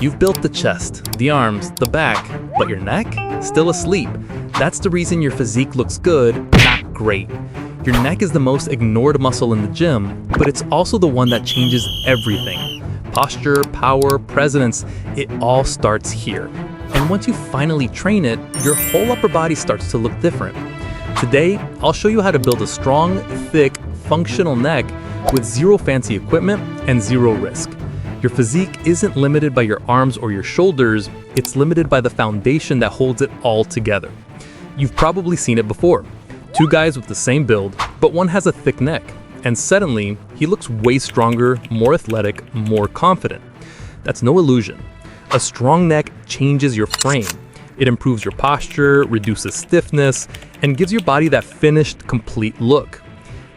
You've built the chest, the arms, the back, but your neck? Still asleep. That's the reason your physique looks good, not great. Your neck is the most ignored muscle in the gym, but it's also the one that changes everything. Posture, power, presence, it all starts here. And once you finally train it, your whole upper body starts to look different. Today, I'll show you how to build a strong, thick, functional neck with zero fancy equipment and zero risk. Your physique isn't limited by your arms or your shoulders, it's limited by the foundation that holds it all together. You've probably seen it before. Two guys with the same build, but one has a thick neck, and suddenly, he looks way stronger, more athletic, more confident. That's no illusion. A strong neck changes your frame. It improves your posture, reduces stiffness, and gives your body that finished, complete look.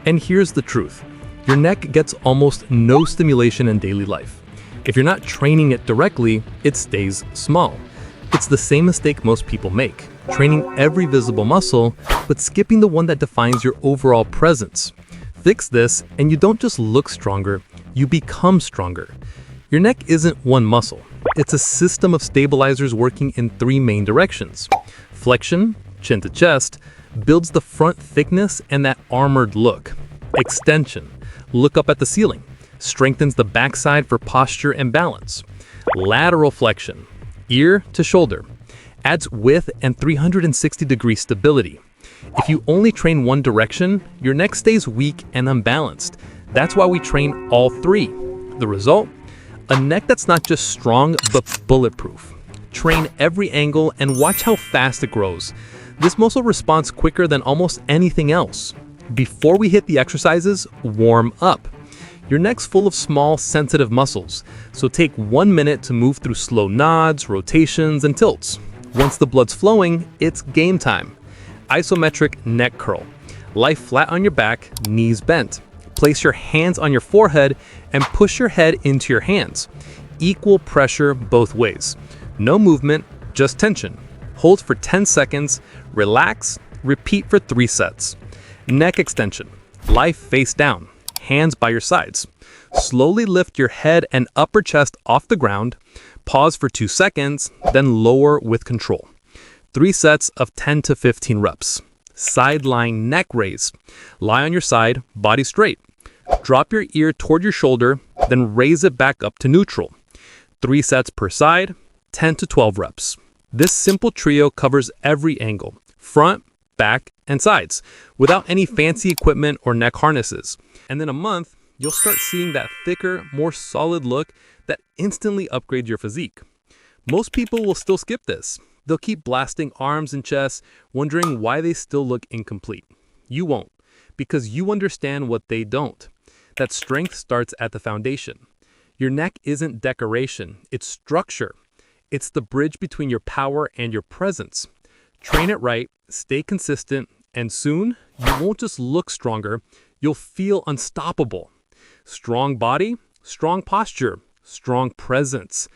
And here's the truth. Your neck gets almost no stimulation in daily life. If you're not training it directly, it stays small. It's the same mistake most people make, training every visible muscle, but skipping the one that defines your overall presence. Fix this, and you don't just look stronger, you become stronger. Your neck isn't one muscle. It's a system of stabilizers working in three main directions. Flexion, chin to chest, builds the front thickness and that armored look. Extension, look up at the ceiling, strengthens the backside for posture and balance. Lateral flexion, ear to shoulder, adds width and 360-degree stability. If you only train one direction, your neck stays weak and unbalanced. That's why we train all three. The result? A neck that's not just strong, but bulletproof. Train every angle and watch how fast it grows. This muscle responds quicker than almost anything else. Before we hit the exercises, warm up. Your neck's full of small, sensitive muscles, so take 1 minute to move through slow nods, rotations, and tilts. Once the blood's flowing, it's game time. Isometric neck curl. Lie flat on your back, knees bent. Place your hands on your forehead and push your head into your hands. Equal pressure both ways. No movement, just tension. Hold for 10 seconds, relax, repeat for 3 sets. Neck extension. Lie face down. Hands by your sides. Slowly lift your head and upper chest off the ground. Pause for 2 seconds, then lower with control. 3 sets of 10 to 15 reps. Side lying neck raise. Lie on your side, body straight. Drop your ear toward your shoulder, then raise it back up to neutral. 3 sets per side, 10 to 12 reps. This simple trio covers every angle, front, back, and sides, without any fancy equipment or neck harnesses. And in a month, you'll start seeing that thicker, more solid look that instantly upgrades your physique. Most people will still skip this. They'll keep blasting arms and chest, wondering why they still look incomplete. You won't, because you understand what they don't. That strength starts at the foundation. Your neck isn't decoration, it's structure. It's the bridge between your power and your presence. Train it right, stay consistent, and soon, you won't just look stronger, you'll feel unstoppable. Strong body, strong posture, strong presence.